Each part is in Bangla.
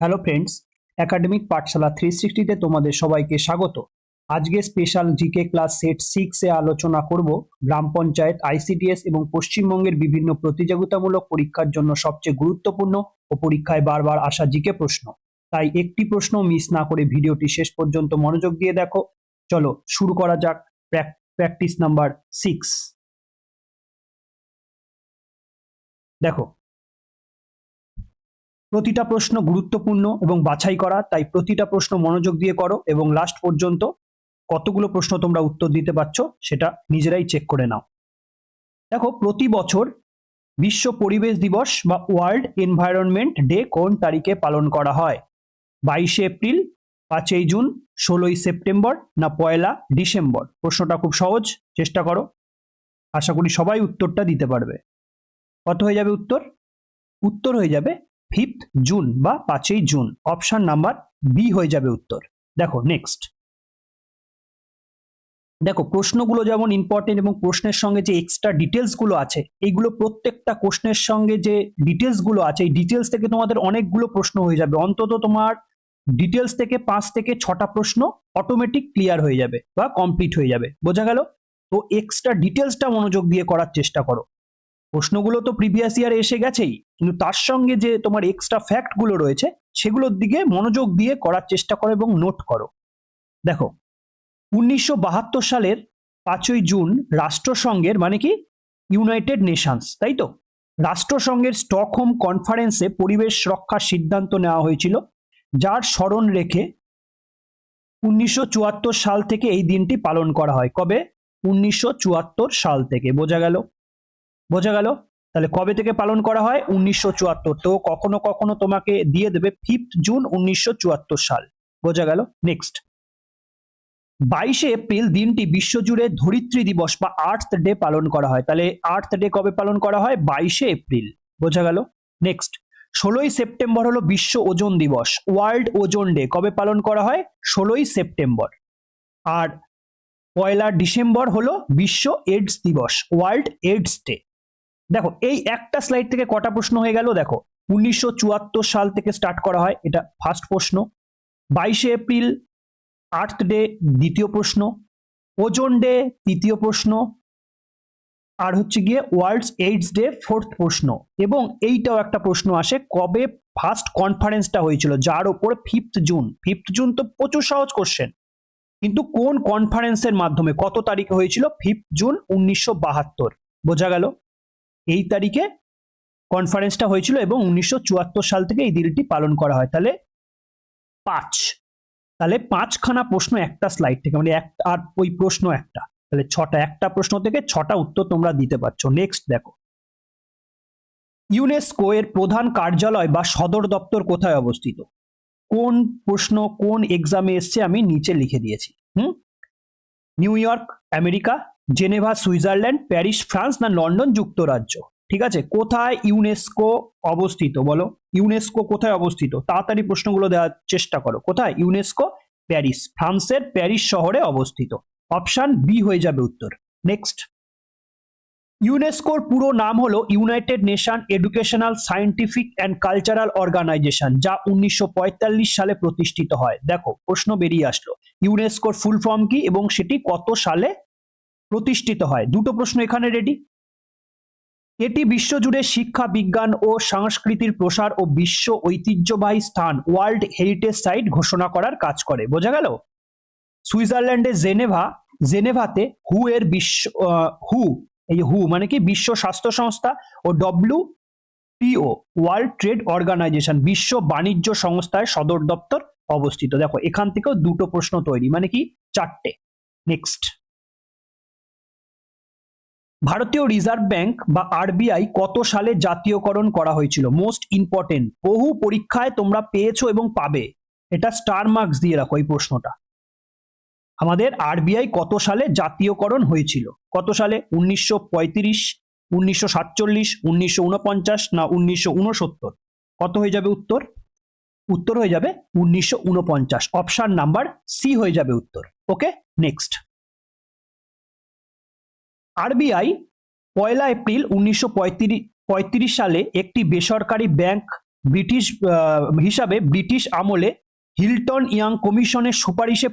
হ্যালো ফ্রেন্ডস, একাডেমিক পাঠশালা 360 তে তোমাদের সবাইকে স্বাগত। আজকে স্পেশাল জিকে ক্লাস সেট 6 এ আলোচনা করব গ্রাম পঞ্চায়েত, আইসিডিএস এবং পশ্চিমবঙ্গের বিভিন্ন প্রতিযোগিতামূলক পরীক্ষার জন্য সবচেয়ে গুরুত্বপূর্ণ ও পরীক্ষায় বারবার আসা জিকে প্রশ্ন। তাই একটি প্রশ্ন মিস না করে ভিডিওটি শেষ পর্যন্ত মনোযোগ দিয়ে দেখো। চলো শুরু করা যাক। Practice number 6। দেখো, প্রতিটা প্রশ্ন গুরুত্বপূর্ণ এবং বাছাই করা, তাই প্রতিটা প্রশ্ন মনোযোগ দিয়ে করো এবং লাস্ট পর্যন্ত কতগুলো প্রশ্ন তোমরা উত্তর দিতে পারছো সেটা নিজেরাই চেক করে নাও। দেখো, প্রতি বছর বিশ্ব পরিবেশ দিবস বা ওয়ার্ল্ড এনভায়রনমেন্ট ডে কোন তারিখে পালন করা হয়? 22শে এপ্রিল, 5ই জুন, 16ই সেপ্টেম্বর না 1লা ডিসেম্বর? প্রশ্নটা খুব সহজ, চেষ্টা করো। আশা করি সবাই উত্তরটা দিতে পারবে। কত হয়ে যাবে উত্তর? উত্তর হয়ে যাবে 5th জুন বা 5ই জুন। অপশন নাম্বার বি হয়ে যাবে উত্তর। দেখো নেক্সট। দেখো, প্রশ্নগুলো যেমন ইম্পর্টেন্ট এবং প্রশ্নের সঙ্গে যে এক্সট্রা ডিটেলস গুলো আছে, এইগুলো প্রত্যেকটা কোশ্চেনের সঙ্গে যে ডিটেলস গুলো আছে, এই ডিটেলস থেকে তোমাদের অনেকগুলো প্রশ্ন হয়ে যাবে। অন্তত তোমার ডিটেলস থেকে 5 থেকে 6টা প্রশ্ন অটোমেটিক ক্লিয়ার হয়ে যাবে বা কমপ্লিট হয়ে যাবে। বোঝা গেল? তো এক্সট্রা ডিটেলসটা মনোযোগ দিয়ে করার চেষ্টা করো। প্রশ্নগুলো তো প্রিভিয়াস ইয়ারে এসে গেছেই, কিন্তু তার সঙ্গে যে তোমার এক্সট্রা ফ্যাক্ট গুলো রয়েছে সেগুলোর দিকে মনোযোগ দিয়ে করার চেষ্টা করো এবং নোট করো। দেখো, 1972 সালের 5ই জুন রাষ্ট্রসংঘের, মানে কি ইউনাইটেড নেশনস, তাই তো, রাষ্ট্রসংঘের স্টকহোম কনফারেন্সে পরিবেশ রক্ষার সিদ্ধান্ত নেওয়া হয়েছিল, যার স্মরণ রেখে 1974 সাল থেকে এই দিনটি পালন করা হয়। কবে? 1974 সাল থেকে। বোঝা গেল? বোঝা গেল? তাহলে কবে থেকে পালন করা হয়? 1974। তো কখনো কখনো তোমাকে দিয়ে দেবে 5th জুন 1974 সাল। বোঝা গেল? নেক্সট। 22শে এপ্রিল দিনটি বিশ্বজুড়ে ধরিত্রী দিবস বা আর্থ ডে পালন করা হয়। তাহলে আর্থ ডে কবে পালন করা হয়? 22শে এপ্রিল। বোঝা গেল? নেক্সট। 16ই সেপ্টেম্বর হলো বিশ্ব ওজোন দিবস, ওয়ার্ল্ড ওজোন ডে কবে পালন করা হয়? 16ই সেপ্টেম্বর। আর 1লা ডিসেম্বর হলো বিশ্ব এইডস দিবস, ওয়ার্ল্ড এইডস ডে। দেখো, এই একটা স্লাইড থেকে কটা প্রশ্ন হয়ে গেল? দেখো, 1974 সাল থেকে স্টার্ট করা হয়, এটা ফার্স্ট প্রশ্ন। 22শে এপ্রিল আর্থ ডে, দ্বিতীয় প্রশ্ন। ওজোন ডে, তৃতীয় প্রশ্ন। আর হচ্ছে গিয়ে ওয়ার্ল্ড এইডস ডে, ফোর্থ প্রশ্ন। এবং এইটাও একটা প্রশ্ন আসে, কবে ফার্স্ট কনফারেন্সটা হয়েছিল, যার উপর 5th জুন। 5th জুন তো প্রচুর সহজ কোশ্চেন, কিন্তু কোন কনফারেন্সের মাধ্যমে, কত তারিখে হয়েছিল? 5th June 1972। বোঝা গেল? এই তারিখে কনফারেন্সটা হয়েছিল এবং 1974 সাল থেকে এই দিনটি পালন করা হয়। তাহলে 5, তাহলে 5খানা প্রশ্ন একটা স্লাইড থেকে, মানে আর ওই প্রশ্ন একটা, তাহলে 6টা, একটা প্রশ্ন থেকে 6টা উত্তর তোমরা দিতে পারছো। নেক্সট দেখো, ইউনেস্কো এর প্রধান কার্যালয় বা সদর দপ্তর কোথায় অবস্থিত? কোন প্রশ্ন কোন এক্সামে এসছে আমি নিচে লিখে দিয়েছি। New York America, Geneva Switzerland, Paris France না লন্ডন যুক্তরাজ্য? ঠিক আছে, কোথায় ইউনেস্কো অবস্থিত বলো? ইউনেস্কো কোথায় অবস্থিত? তাড়াতাড়ি প্রশ্নগুলো দেওয়ার চেষ্টা করো। কোথায় ইউনেস্কো? প্যারিস, ফ্রান্সের প্যারিস শহরে অবস্থিত। অপশন বি হয়ে যাবে উত্তর। নেক্সট। ইউনেস্কোর পুরো নাম হলো United Nation Educational Scientific and Cultural Organization, যা 1945 সালে প্রতিষ্ঠিত হয়। দেখো, প্রশ্ন বেরিয়ে আসলো, ইউনেস্কোর ফুল ফর্ম কি এবং সেটি কত সালে প্রতিষ্ঠিত হয়? দুটো প্রশ্ন এখানে রেডি। এটি বিশ্বজুড়ে শিক্ষা, বিজ্ঞান ও সংস্কৃতির প্রসার ও বিশ্ব ঐতিহ্যবাহী স্থান, ওয়ার্ল্ড হেরিটেজ সাইট ঘোষণা করার কাজ করে। বোঝা গেল? সুইজারল্যান্ডে জেনেভাতে হু এর হু, এই হু মানে কি বিশ্ব স্বাস্থ্য সংস্থা, ও WTO ওয়ার্ল্ড ট্রেড অর্গানাইজেশন বিশ্ব বাণিজ্য সংস্থায় সদর দপ্তর অবস্থিত। দেখো, এখান থেকেও দুটো প্রশ্ন তৈরি, মানে কি 4টে। নেক্সট। ভারতীয় রিজার্ভ ব্যাংক বা আরবিআই কত সালে জাতীয়করণ করা হয়েছিল? মোস্ট ইম্পর্টেন্ট, বহু পরীক্ষায় তোমরা পেয়েছো এবং পাবে, এটা স্টার মার্কস দিয়ে রাখো এই প্রশ্নটা। আমাদের আরবিআই কত সালে জাতীয়করণ হয়েছিল? কত সালে? 1935, 1947, 1949 না 1969? কত হয়ে যাবে উত্তর? উত্তর হয়ে যাবে 1949। অপশন নাম্বার সি হয়ে যাবে উত্তর। ওকে, নেক্সট। আরবিআই 1লা এপ্রিল 1935 সালে একটি বেসরকারি ব্যাংক ব্রিটিশ হিসাবে ব্রিটিশ আমলে হিল্টন ইয়াং কমিশনের সুপারিশে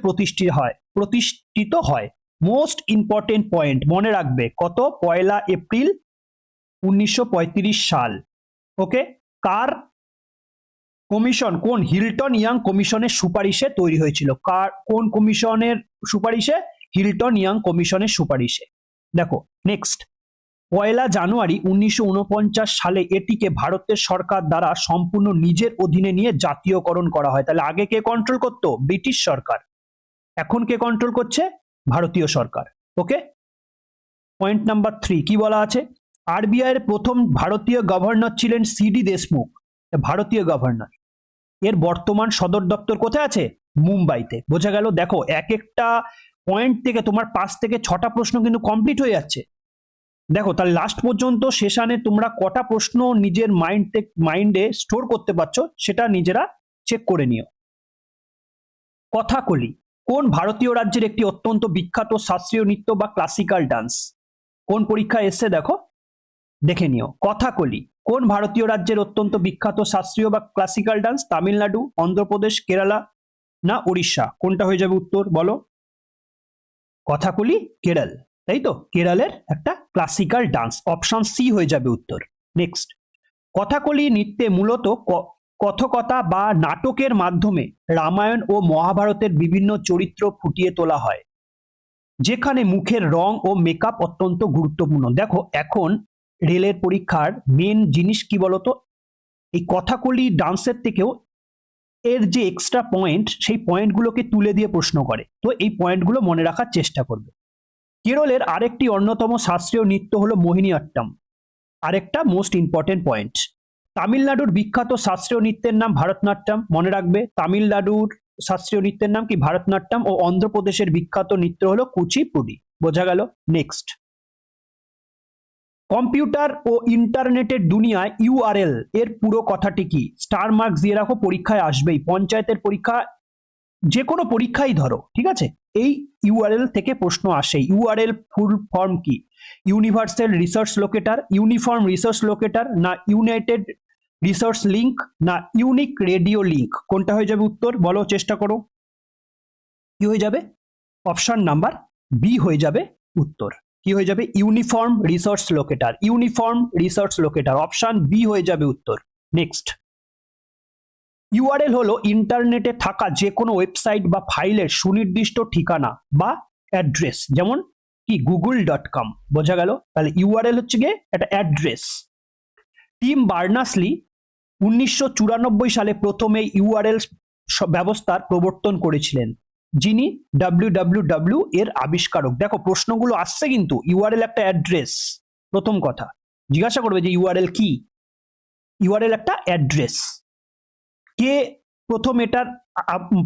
প্রতিষ্ঠিত হয়। মোস্ট ইম্পর্টেন্ট পয়েন্ট মনে রাখবে, কত? 1 এপ্রিল 1935 সাল। ওকে, কার কমিশন? কোন? হিল্টন ইয়াং কমিশনের সুপারিশে তৈরি হয়েছিল। কোন কমিশনের সুপারিশে? হিল্টন ইয়াং কমিশনের সুপারিশে। দেখো নেক্সট, 1 জানুয়ারি 1949 সালে এটিকে ভারতের সরকার দ্বারা সম্পূর্ণ নিজের অধীনে নিয়ে জাতীয়করণ করা হয়। তাহলে আগে কে কন্ট্রোল করতো? ব্রিটিশ সরকার। এখন কে কন্ট্রোল করছে? ভারতীয় সরকার। ওকে, পয়েন্ট নাম্বার 3 কি বলা আছে? আরবিআই এর প্রথম ভারতীয় গভর্নর ছিলেন সিডি দেশমুখ, ভারতীয় গভর্নর। এর বর্তমান সদর দপ্তর কোথায় আছে? মুম্বাইতে। বোঝা গেল? দেখো এক একটা পয়েন্ট থেকে তোমার 5 থেকে 6টা প্রশ্ন কিন্তু কমপ্লিট হয়ে যাচ্ছে। দেখো তাহলে লাস্ট পর্যন্ত সেশনে তোমরা কটা প্রশ্ন নিজের মাইন্ডে স্টোর করতে পারছো সেটা নিজেরা চেক করে নিও। কথাকলি কোন ভারতীয় রাজ্যের একটি অত্যন্ত বিখ্যাত শাস্ত্রীয় নৃত্য বা ক্লাসিক্যাল ডান্স? কোন পরীক্ষায় এসছে দেখো, দেখে নিও। কথাকলি কোন ভারতীয় রাজ্যের অত্যন্ত বিখ্যাত শাস্ত্রীয় বা ক্লাসিক্যাল ডান্স? তামিলনাড়ু, অন্ধ্রপ্রদেশ, কেরালা না উড়িষ্যা? কোনটা হয়ে যাবে উত্তর বলো? কথাকলি কেরল, তাই তো? কেরলের একটা ক্লাসিক্যাল ডান্স, অপশন সি হয়ে যাবে উত্তর। নেক্সট, কথাকলি নৃত্যে মূলত কথকতা বা নাটকের মাধ্যমে রামায়ণ ও মহাভারতের বিভিন্ন চরিত্র ফুটিয়ে তোলা হয়, যেখানে মুখের রং ও মেকআপ অত্যন্ত গুরুত্বপূর্ণ। দেখো এখন রেলের পরীক্ষার মেন জিনিস কি বলতো, এই কথাকলি ডান্সের থেকেও এর যে এক্সট্রা পয়েন্ট, সেই পয়েন্টগুলোকে তুলে দিয়ে প্রশ্ন করে, তো এই পয়েন্টগুলো মনে রাখার চেষ্টা করবে। কেরলের আরেকটি অন্যতম শাস্ত্রীয় নৃত্য হলো মোহিনীঅট্টম, আরেকটা মোস্ট ইম্পর্টেন্ট পয়েন্ট। তামিলনাড়ুর বিখ্যাত শাস্ত্রীয় নৃত্যের নাম ভারতনাট্যম, মনে রাখবে। তামিলনাড়ুর শাস্ত্রীয় নৃত্যের নাম কি? ভারতনাট্যম। ও অন্ধ্রপ্রদেশের বিখ্যাত নৃত্য হলো কুচিপুড়ি। বোঝা গেল? নেক্সট, কম্পিউটার ও ইন্টারনেটের দুনিয়ায় ইউআরএল এর পুরো কথাটি কি? স্টার মার্কস দিয়ে রাখো, পরীক্ষায় আসবেই। পঞ্চায়েতের পরীক্ষা, যে কোনো পরীক্ষাই ধরো, ঠিক আছে, এই ইউআরএল থেকে প্রশ্ন আসে। ইউআরএল ফুল ফর্ম কি? Universal resource locator, uniform resource locator না ইউনাইটেড রিসোর্স লিঙ্ক না ইউনিক রেডিও লিঙ্ক? কোনটা হয়ে যাবে উত্তর বলো, চেষ্টা করো। কি হয়ে যাবে? অপশন নাম্বার বি হয়ে যাবে উত্তর। কি হয়ে যাবে? Uniform resource locator, uniform resource locator, option B হয়ে যাবে উত্তর। নেক্সট, ইউআরএল হলো ইন্টারনেটে থাকা যে কোনো ওয়েবসাইট বা ফাইলের সুনির্দিষ্ট ঠিকানা বা অ্যাড্রেস, যেমন কি google.com। বোঝা গেল? তাহলে ইউআরএল হচ্ছে গিয়ে একটা অ্যাড্রেস। টিম বার্নার্স-লি 1994 সালে প্রথম এই ইউআরএল ব্যবস্থার প্রবর্তন করেছিলেন, যিনি www এর আবিষ্কারক। দেখো প্রশ্নগুলো আসছে কিন্তু, ইউআরএল একটা অ্যাড্রেস। প্রথম কথা জিজ্ঞাসা করবে যে ইউআরএল কি? ইউআরএল একটা অ্যাড্রেস। কে প্রথম এটার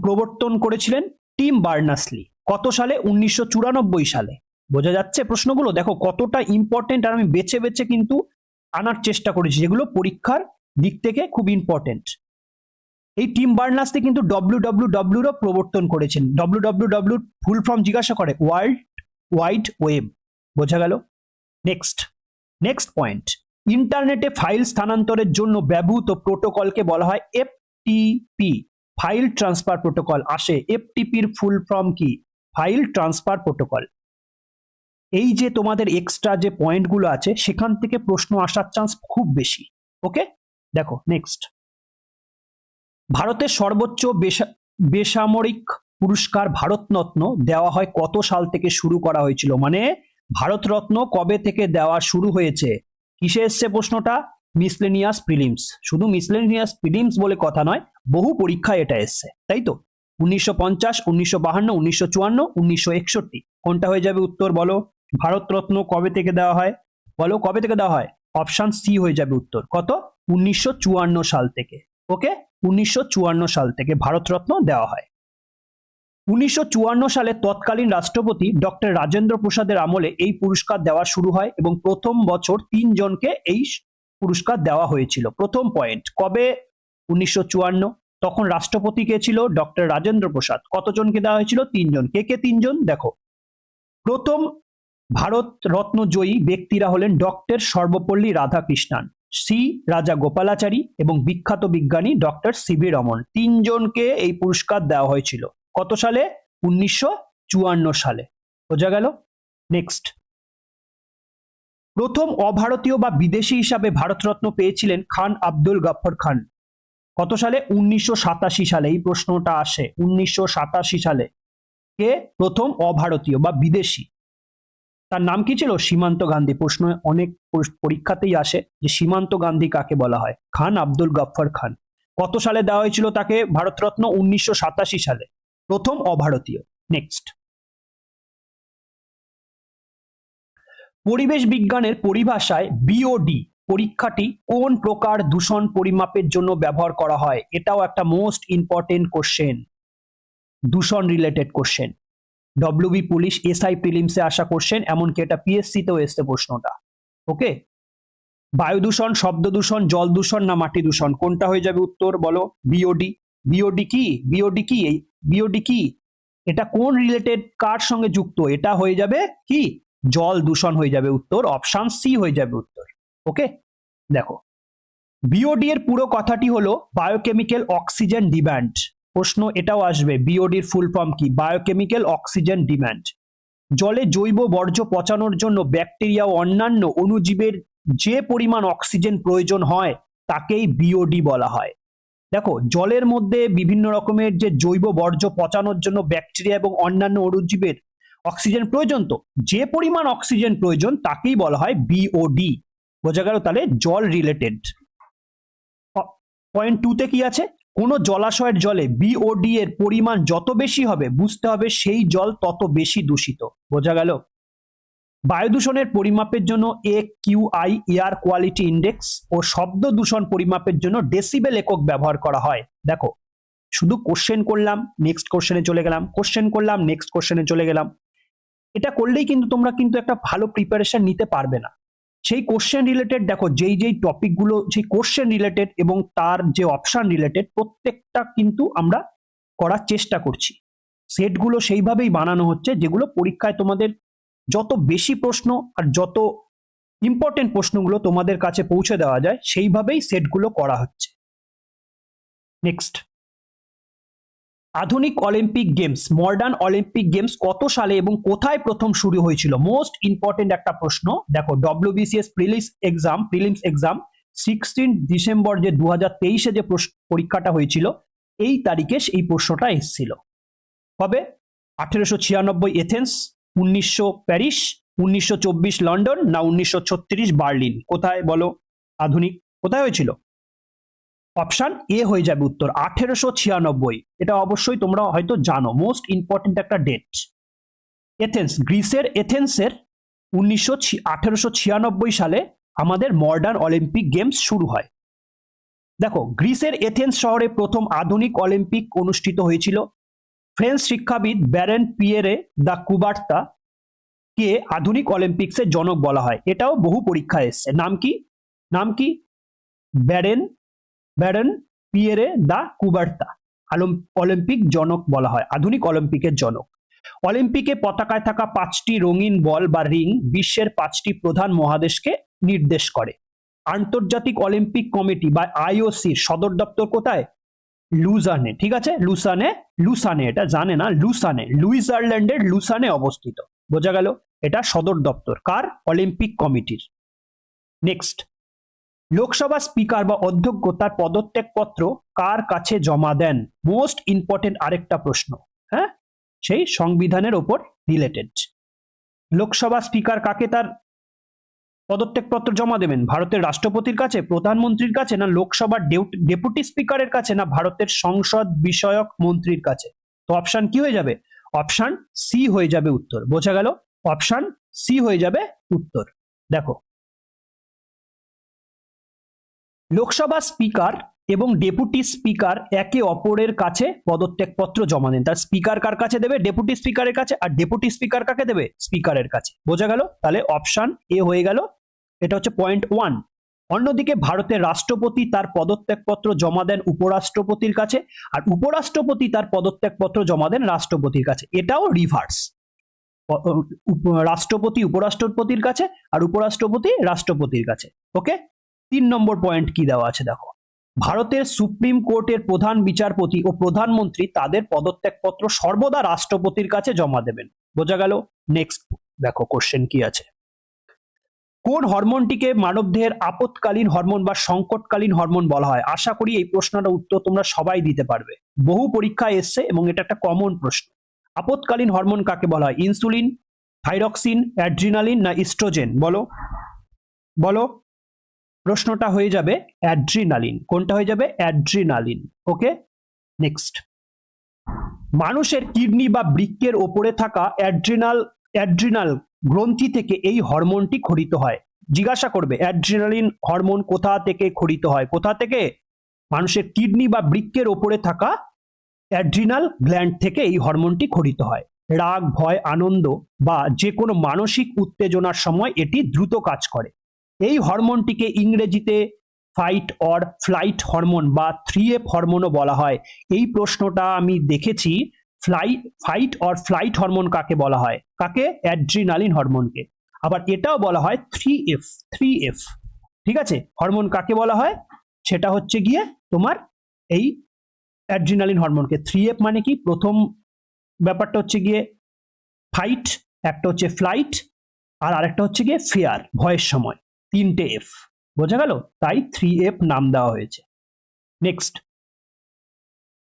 প্রবর্তন করেছিলেন? Team Berners-Lee. কত সালে? 1994 সালে। বোঝা যাচ্ছে প্রশ্নগুলো? দেখো কতটা ইম্পর্টেন্ট, আর আমি বেছে বেছে কিন্তু আনার চেষ্টা করেছি যেগুলো পরীক্ষার দিক থেকে খুব ইম্পর্টেন্ট। এই টিম বার্নার্স-লি কিন্তু www এর প্রবর্তন করেছেন। www ফুল ফর্ম জিজ্ঞাসা করে ওয়ার্ল্ড ওয়াইড ওয়েব। বোঝা গেল? নেক্সট পয়েন্ট, ইন্টারনেটে ফাইল স্থানান্তরের জন্য ব্যবহৃত প্রোটোকলকে বলা হয় এফটিপি, ফাইল ট্রান্সফার প্রোটোকল। আসে, এফটিপির ফুল ফর্ম কি? File transfer protocol. এই যে তোমাদের এক্সট্রা যে পয়েন্টগুলো আছে সেখান থেকে প্রশ্ন আসার চান্স খুব বেশি। ওকে, দেখো নেক্সট, ভারতের সর্বোচ্চ বেসামরিক পুরস্কার ভারতরত্ন দেওয়া হয় কত সাল থেকে শুরু করা হয়েছিল? মানে ভারতরত্ন কবে থেকে দেওয়া শুরু হয়েছে? কিসে এসছে প্রশ্নটা? Miscellaneous prelims. শুধু মিসলেনিয়াস প্রিলিমস বলে কথা নয়, বহু পরীক্ষায় এটা এসছে, তাই তো? 1950, 1952, 1954, 1961। কোনটা হয়ে যাবে উত্তর বলো? ভারতরত্ন কবে থেকে দেওয়া হয় বলো? কবে থেকে দেওয়া হয়? অপশন সি হয়ে যাবে উত্তর। কত? 1954 সাল থেকে। ওকে, 1954 সাল থেকে ভারতরত্ন দেওয়া হয়। 1954 সালে তৎকালীন রাষ্ট্রপতি ডক্টর রাজেন্দ্র প্রসাদের আমলে এই পুরস্কার দেওয়া শুরু হয় এবং প্রথম বছর 3 জনকে এই পুরস্কার দেওয়া হয়েছিল। প্রথম পয়েন্ট, কবে? 1954। তখন রাষ্ট্রপতি কে ছিল? ডক্টর রাজেন্দ্র প্রসাদ। কতজনকে দেওয়া হয়েছিল? 3 জন। কে কে 3 জন? দেখো, প্রথম ভারত রত্ন জয়ী ব্যক্তিরা হলেন ডক্টর সর্বপল্লী রাধাকৃষ্ণান, সি রাজা গোপালাচারী এবং বিখ্যাত বিজ্ঞানী ডক্টর সিভি রমন। তিনজনকে এই পুরস্কার দেওয়া হয়েছিল। কত সালে? 1954 সালে। বোঝা গেল? নেক্সট, প্রথম অভারতীয় বা বিদেশি হিসাবে ভারতরত্ন পেয়েছিলেন খান আব্দুল গফর খান। কত সালে? 1987 সালে। এই প্রশ্নটা আসে 1987 সালে। কে প্রথম অভারতীয় বা বিদেশি? তার নাম কি ছিল? সীমান্ত গান্ধী। প্রশ্ন অনেক পরীক্ষাতেই আসে যে সীমান্ত গান্ধী কাকে বলা হয়? খান আব্দুল গফর খান। কত সালে দেওয়া হয়েছিল তাকে ভারতরত্ন? 1987 সালে। প্রথম অভারতীয়। নেক্সট, পরিবেশ বিজ্ঞানের পরিভাষায় বিওডি পরীক্ষাটি কোন প্রকার দূষণ পরিমাপের জন্য ব্যবহার করা হয়? এটাও একটা মোস্ট ইম্পর্টেন্ট কোশ্চেন, দূষণ related question. WB police SI প্রিলিমসে আসা কোশ্চেন, এমনকি এটা পিএসসি তেও এসছে প্রশ্নটা। ওকে, বায়ু দূষণ, শব্দ দূষণ, জল দূষণ না মাটি দূষণ, কোনটা হয়ে যাবে উত্তর? বলো। বিওডি। বিওডি কি? বিওডি কি? বিওডি কি? এটা কোন রিলেটেড, কার সঙ্গে যুক্ত? এটা হয়ে যাবে কি? জল দূষণ হয়ে যাবে উত্তর। অপশন সি হয়ে যাবে উত্তর। ওকে, দেখো, বিওডি এর পুরো কথাটি হলো বায়োকেমিক্যাল অক্সিজেন ডিমান্ড। প্রশ্ন এটাও আসবে, বিওডির ফুল ফর্ম কি? Biochemical oxygen demand. জলে জৈব বর্জ্য পচানোর জন্য ব্যাকটেরিয়া ও অন্যান্য অণুজীবের যে পরিমাণ অক্সিজেন প্রয়োজন হয় তাকেই বিওডি বলা হয়। দেখো, জলের মধ্যে বিভিন্ন রকমের যে জৈব বর্জ্য পচানোর জন্য ব্যাকটেরিয়া এবং অন্যান্য অণুজীবের অক্সিজেন প্রয়োজন, তো যে পরিমাণ অক্সিজেন প্রয়োজন তাকেই বলা হয় বিওডি। বোঝা গেল? তাহলে জল রিলেটেড। পয়েন্ট 2 তে কি আছে? কোন জলাশয়ের জলে বিওডি এর পরিমাণ যত বেশি হবে বুঝতে হবে সেই জল তত বেশি দূষিত। বোঝা গেল? বায়ু দূষণের পরিমাপের জন্য AQI এয়ার কোয়ালিটি ইন্ডেক্স ও শব্দ দূষণ পরিমাপের জন্য ডেসিবেল একক ব্যবহার করা হয়। দেখো, শুধু কোশ্চেন করলাম, নেক্সট কোশ্চেনে চলে গেলাম, কোশ্চেন করলাম, নেক্সট কোশ্চেনে চলে গেলাম। এটা করলেই কিন্তু তোমরা কিন্তু একটা ভালো প্রিপারেশন নিতে পারবে না। সেই কোশ্চেন রিলেটেড দেখো, যেই টপিকগুলো সেই কোশ্চেন রিলেটেড এবং তার যে অপশন রিলেটেড প্রত্যেকটা কিন্তু আমরা করার চেষ্টা করছি। সেটগুলো সেইভাবেই বানানো হচ্ছে যেগুলো পরীক্ষায় তোমাদের যত বেশি প্রশ্ন আর যত ইম্পর্টেন্ট প্রশ্নগুলো তোমাদের কাছে পৌঁছে দেওয়া যায় সেইভাবেই সেটগুলো করা হচ্ছে। নেক্সট, আধুনিক Olympic games, modern Olympic games কত সালে এবং কোথায় প্রথম শুরু হয়েছিল? মোস্ট ইম্পর্টেন্ট একটা প্রশ্ন। দেখো, ডব্লিউবিসিএস প্রিলিমস এক্সাম 16 ডিসেম্বর যে 2023-এ যে পরীক্ষাটা হয়েছিল এই তারিখে এই প্রশ্নটা এসেছিল। কবে? 1896 এথেন্স, 1900 প্যারিস, 1924 লন্ডন না 1936 বার্লিন? কোথায় বলো? আধুনিক কোথায় হয়েছিল? অপশন এ হয়ে যাবে উত্তর, 1896। এটা অবশ্যই তোমরা হয়তো জানো, মোস্ট ইম্পর্টেন্ট একটা ডেট। এথেন্স, গ্রিসের এথেন্সের 1896 সালে আমাদের মডার্ন অলিম্পিক গেমস শুরু হয়। দেখো, গ্রিসের এথেন্স শহরে প্রথম আধুনিক অলিম্পিক অনুষ্ঠিত হয়েছিল। ফ্রেঞ্চ শিক্ষাবিদ ব্যারেন পিয়েরে দা কুবার্তা কে আধুনিক অলিম্পিক্সের জনক বলা হয়। এটাও বহু পরীক্ষায় এসছে। নাম কি? নাম কি? ব্যারেন পিয়েরে দা কুবার্তা অলিম্পিক জনক বলা হয়, আধুনিক অলিম্পিকের জনক। অলিম্পিকে পতাকায় থাকা 5টি রঙিন বল বা রিং বিশ্বের 5টি প্রধান মহাদেশকে নির্দেশ করে। আন্তর্জাতিক অলিম্পিক কমিটি বা আইওসির সদর দপ্তর কোথায়? লুসানে। ঠিক আছে, লুসানে, এটা জানে না, লুসানে, সুইজারল্যান্ডের লুসানে অবস্থিত। বোঝা গেল? এটা সদর দপ্তর কার? অলিম্পিক কমিটির। নেক্সট, লোকসভা স্পিকার বা অধ্যক্ষ তার পদত্যাগপত্র কার কাছে জমা দেন? মোস্ট ইম্পর্টেন্ট আরেকটা প্রশ্ন, হ্যাঁ, সেই সংবিধানের ওপর রিলেটেড। লোকসভা স্পিকার কাকে তার পদত্যাগপত্র জমা দেবেন? ভারতের রাষ্ট্রপতির কাছে, প্রধানমন্ত্রীর কাছে, না লোকসভার ডেপুটি স্পিকারের কাছে, না ভারতের সংসদ বিষয়ক মন্ত্রীর কাছে? তো অপশন কি হয়ে যাবে? অপশন সি হয়ে যাবে উত্তর। বোঝা গেল? অপশন সি হয়ে যাবে উত্তর। দেখো, লোকসভা স্পিকার এবং ডেপুটি স্পিকার একে অপরের কাছে পদত্যাগপত্র জমা দেন। তার স্পিকার কার কাছে দেবে? ডেপুটি স্পিকারের কাছে। আর ডেপুটি স্পিকার কাকে দেবে? স্পিকারের কাছে। বোঝা গেল? তাহলে অপশন এ হয়ে গেল। এটা হচ্ছে পয়েন্ট 1। অন্যদিকে ভারতের রাষ্ট্রপতি তার পদত্যাগপত্র জমা দেন উপরাষ্ট্রপতির কাছে, আর উপরাষ্ট্রপতি তার পদত্যাগপত্র জমা দেন রাষ্ট্রপতির কাছে। এটাও রিভার্স, রাষ্ট্রপতি উপরাষ্ট্রপতির কাছে আর উপরাষ্ট্রপতি রাষ্ট্রপতির কাছে। ওকে, 3 নম্বর পয়েন্ট কি দেওয়া আছে দেখো, ভারতের সুপ্রিম কোর্টের প্রধান বিচারপতি ও প্রধানমন্ত্রী তাদের পদত্যাগপত্র সর্বদা রাষ্ট্রপতির কাছে জমা দেবেন। বোঝা গেল? নেক্সট দেখো কোশ্চেন কি আছে, কোন হরমোনটিকে মানবদেহের আপৎকালীন হরমোন বা সংকটকালীন হরমোন বলা হয়? আশা করি এই প্রশ্নটার উত্তর তোমরা সবাই দিতে পারবে, বহু পরীক্ষায় এসছে এবং এটা একটা কমন প্রশ্ন। আপৎকালীন হরমোন কাকে বলা হয়? ইনসুলিন, থাইরক্সিন, অ্যাড্রিনালিন না ইস্ট্রোজেন? বলো বলো। প্রশ্নটা হয়ে যাবে অ্যাড্রিনালিন। কোনটা হয়ে যাবে? অ্যাড্রিনালিন। ওকে, নেক্সট, মানুষের কিডনি বা বৃক্কের ওপরে থাকা অ্যাড্রিনাল গ্রন্থি থেকে এই হরমোনটি খরিত হয়। জিজ্ঞাসা করবে অ্যাড্রিনালিন হরমোন কোথা থেকে খরিত হয়? কোথা থেকে? মানুষের কিডনি বা বৃক্কের ওপরে থাকা অ্যাড্রিনাল গ্ল্যান্ড থেকে এই হরমোনটি খরিত হয়। রাগ, ভয়, আনন্দ বা যে কোনো মানসিক উত্তেজনার সময় এটি দ্রুত কাজ করে। এই হরমোনটিকে ইংরেজিতে ফাইট অর ফ্লাইট হরমোন বা 3F হরমোনও বলা হয়। এই প্রশ্নটা আমি দেখেছি, ফাইট অর ফ্লাইট হরমোন কাকে বলা হয়? কাকে? অ্যাড্রিনালিন হরমোনকে। আবার এটাও বলা হয় 3F। ঠিক আছে, হরমোন কাকে বলা হয়? সেটা হচ্ছে গিয়ে তোমার এই অ্যাড্রিনালিন হরমোনকে। 3F মানে কি? প্রথম ব্যাপারটা হচ্ছে গিয়ে ফাইট, একটা হচ্ছে ফ্লাইট, আর আরেকটা হচ্ছে গিয়ে ফিয়ার, ভয়ের সময়। 3টে এফ। বোঝা গেল? তাই 3F নাম দেওয়া হয়েছে। নেক্সট,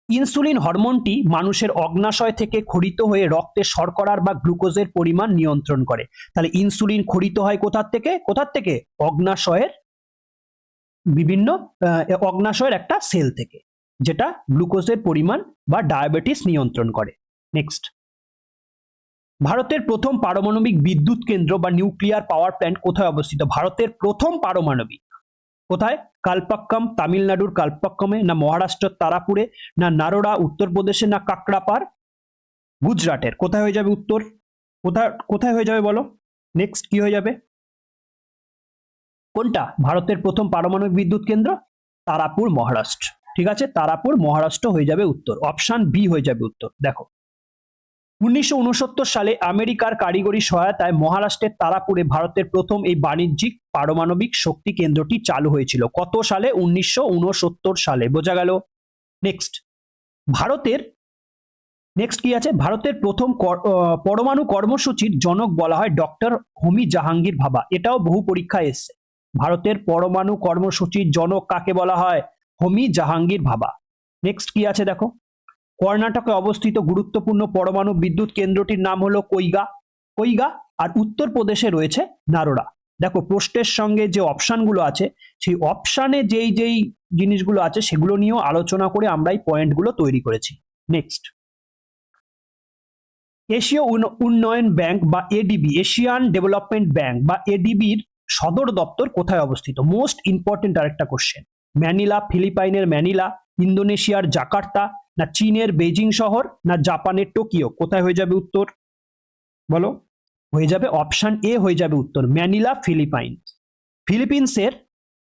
ইনসুলিন হরমোনটি মানুষের অগ্নাশয় থেকে খরিত হয়ে রক্তে শর্করার বা গ্লুকোজের পরিমাণ নিয়ন্ত্রণ করে। তাহলে ইনসুলিন খরিত হয় কোথার থেকে? কোথার থেকে? অগ্নাশয়ের বিভিন্ন অগ্নাশয়ের একটা সেল থেকে, যেটা গ্লুকোজের পরিমাণ বা ডায়াবেটিস নিয়ন্ত্রণ করে। নেক্সট, ভারতের প্রথম পারমাণবিক বিদ্যুৎ কেন্দ্র বা নিউক্লিয়ার পাওয়ার প্ল্যান্ট কোথায় অবস্থিত? ভারতের প্রথম পারমাণবিক কোথায়? কালপাক্কাম, তামিলনাড়ুর কালপাক্কামে, না মহারাষ্ট্রের তারাপুরে, না নারোডা উত্তরপ্রদেশে, না কাকড়াপাড় গুজরাটের? কোথায় হয়ে যাবে উত্তর? কোথায় হয়ে যাবে বলো? নেক্সট কি হয়ে যাবে? কোনটা ভারতের প্রথম পারমাণবিক বিদ্যুৎ কেন্দ্র? তারাপুর, মহারাষ্ট্র। ঠিক আছে, তারাপুর মহারাষ্ট্র হয়ে যাবে উত্তর। অপশন বি হয়ে যাবে উত্তর। দেখো, 1969 সালে আমেরিকার কারিগরি সহায়তায় মহারাষ্ট্রের তারাপুরে ভারতের প্রথম এই বাণিজ্যিক পারমাণবিক শক্তি কেন্দ্রটি চালু হয়েছিল। কত সালে? 1969 সালে। বোঝা গেল? নেক্সট, ভারতের নেক্সট কি আছে? ভারতের প্রথম পরমাণু কর্মসূচির জনক বলা হয় ডক্টর হোমি জাহাঙ্গীর ভাবা। এটাও বহু পরীক্ষায় এসছে। ভারতের পরমাণু কর্মসূচির জনক কাকে বলা হয়? হোমি জাহাঙ্গীর ভাবা। নেক্সট কি আছে দেখো, কর্ণাটকে অবস্থিত গুরুত্বপূর্ণ পরমাণু বিদ্যুৎ কেন্দ্রটির নাম হলো কৈগা, আর উত্তরপ্রদেশে রয়েছে নারোডা। দেখো, প্রশ্নের সঙ্গে যে অপশনগুলো আছে, সেই অপশনে যেই জিনিসগুলো আছে সেগুলো নিয়েও আলোচনা করে আমরা এই পয়েন্টগুলো তৈরি করেছি। নেক্সট, এশীয় উন্নয়ন ব্যাংক বা এডিবি, এশিয়ান ডেভেলপমেন্ট ব্যাংক বা এডিবির সদর দপ্তর কোথায় অবস্থিত? মোস্ট ইম্পর্টেন্ট আরেকটা কোশ্চেন। ম্যানিলা, ফিলিপাইনের ম্যানিলা, ইন্দোনেশিয়ার জাকার্তা, না চীনের বেজিং শহর, না জাপানের টোকিও? কোথায় হয়ে যাবে উত্তর? বলো। হয়ে যাবে অপশন এ হয়ে যাবে উত্তর, ম্যানিলা,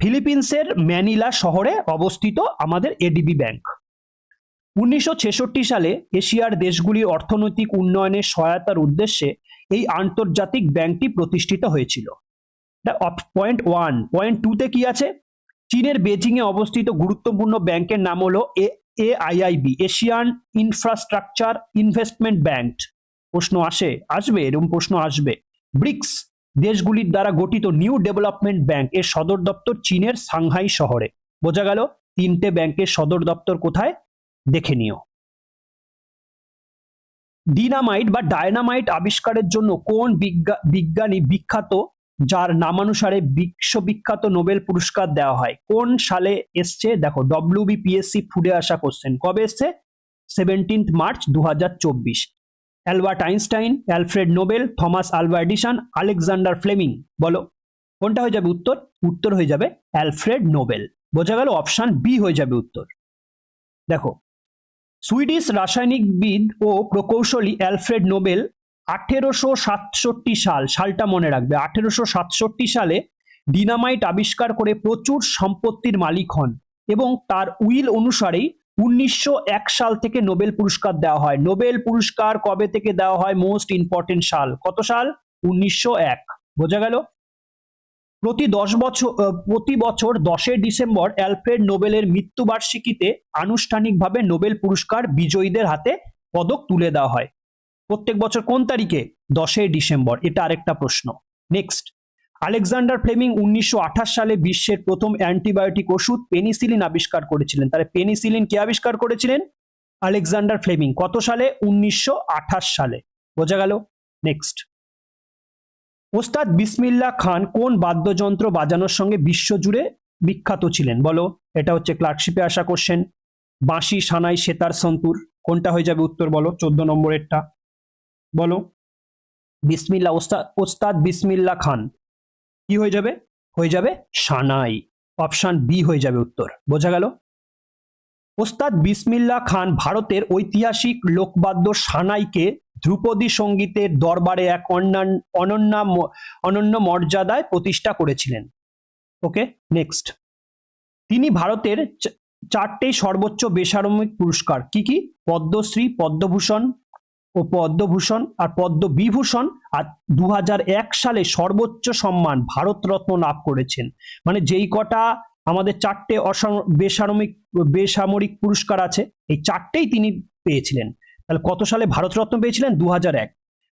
ফিলিপিন্সের ম্যানিলা শহরে অবস্থিত আমাদের এডিবি ব্যাংক। 1966 সালে এশিয়ার দেশগুলির অর্থনৈতিক উন্নয়নের সহায়তার উদ্দেশ্যে এই আন্তর্জাতিক ব্যাংকটি প্রতিষ্ঠিত হয়েছিল। পয়েন্ট 1। পয়েন্ট 2 কি আছে? চীনের বেজিং এ অবস্থিত গুরুত্বপূর্ণ ব্যাংকের নাম হলো AIIB, Asian infrastructure investment bank. প্রশ্ন আসবে, এরকম প্রশ্ন আসবে। ব্রিক্স দেশগুলির দ্বারা গঠিত নিউ ডেভেলপমেন্ট ব্যাংক এর সদর দপ্তর চীনের সাংহাই শহরে। বোঝা গেল? 3টে ব্যাংকের সদর দপ্তর কোথায় দেখে নিও। ডিনামাইট বা ডায়নামাইট আবিষ্কারের জন্য কোন বিজ্ঞানী বিখ্যাত, যার নামানুসারে বিশ্ববিখ্যাত নোবেল পুরস্কার দেওয়া হয়? কোন সালে এসছে? দেখো, WBPSC ফুডে আসা কোশ্চেন। কবে এসছে? 17 March 2024। Albert Einstein, Alfred Nobel, Thomas Alva Edison, Alexander Fleming? বলো কোনটা হয়ে যাবে উত্তর? উত্তর হয়ে যাবে অ্যালফ্রেড নোবেল। বোঝা গেল? অপশন বি হয়ে যাবে উত্তর। দেখো, সুইডিশ রাসায়নিকবিদ ও প্রকৌশলী অ্যালফ্রেড নোবেল 1867 সালটা মনে রাখবে, 1867 সালে ডিনামাইট আবিষ্কার করে প্রচুর সম্পত্তির মালিক হন এবং তার উইল অনুসারেই 1901 সাল থেকে নোবেল পুরস্কার দেওয়া হয়। নোবেল পুরস্কার কবে থেকে দেওয়া হয়? মোস্ট ইম্পর্টেন্ট সাল। কত সাল? 1901। বোঝা গেল? প্রতি বছর 10 ডিসেম্বর অ্যালফ্রেড নোবেলের মৃত্যুবার্ষিকীতে আনুষ্ঠানিকভাবে নোবেল পুরস্কার বিজয়ীদের হাতে পদক তুলে দেওয়া হয়। প্রত্যেক বছর কোন তারিখে? 10 ডিসেম্বর। এটা আরেকটা প্রশ্ন। নেক্সট, আলেকজান্ডার ফ্লেমিং 1928 সালে বিশ্বের প্রথম অ্যান্টিবায়োটিক ওষুধ পেনিসিলিন আবিষ্কার করেছিলেন। তাহলে পেনিসিলিন কে আবিষ্কার করেছিলেন? Alexander Fleming. কত সালে? 1928 সালে। বোঝা গেল? নেক্সট, ওস্তাদ বিসমিল্লাহ খান কোন বাদ্যযন্ত্র বাজানোর সঙ্গে বিশ্বজুড়ে বিখ্যাত ছিলেন? বলো। এটা হচ্ছে ক্লার্কশিপে আসা কোশ্চেন। বাঁশি, সানাই, সেতার, সন্তুর। কোনটা হয়ে যাবে উত্তর? বলো। 14 নম্বরেরটা বলো। বিসমিল্লাহ, ওস্তাদ বিসমিল্লাহ খান কি হয়ে যাবে? হয়ে যাবে সানাই। অপশন বি হয়ে যাবে উত্তর। বোঝা গেল? ওস্তাদ বিসমিল্লাহ খান ভারতের ঐতিহাসিক লোকবাদ্য সানাইকে ধ্রুপদী সঙ্গীতের দরবারে এক অনন্য মর্যাদায় প্রতিষ্ঠা করেছিলেন। ওকে, নেক্সট, তিনি ভারতের 4টে সর্বোচ্চ বেসামরিক পুরস্কার কি কি? পদ্মশ্রী, পদ্মভূষণ আর পদ্মবিভূষণ আর 2001 সালে সর্বোচ্চ সম্মান ভারতরত্ন লাভ করেছেন। মানে যেই কটা আমাদের 4টে বেসামরিক পুরস্কার আছে, এই 4টেই তিনি পেয়েছিলেন। তাহলে কত সালে ভারতরত্ন পেয়েছিলেন? 2001।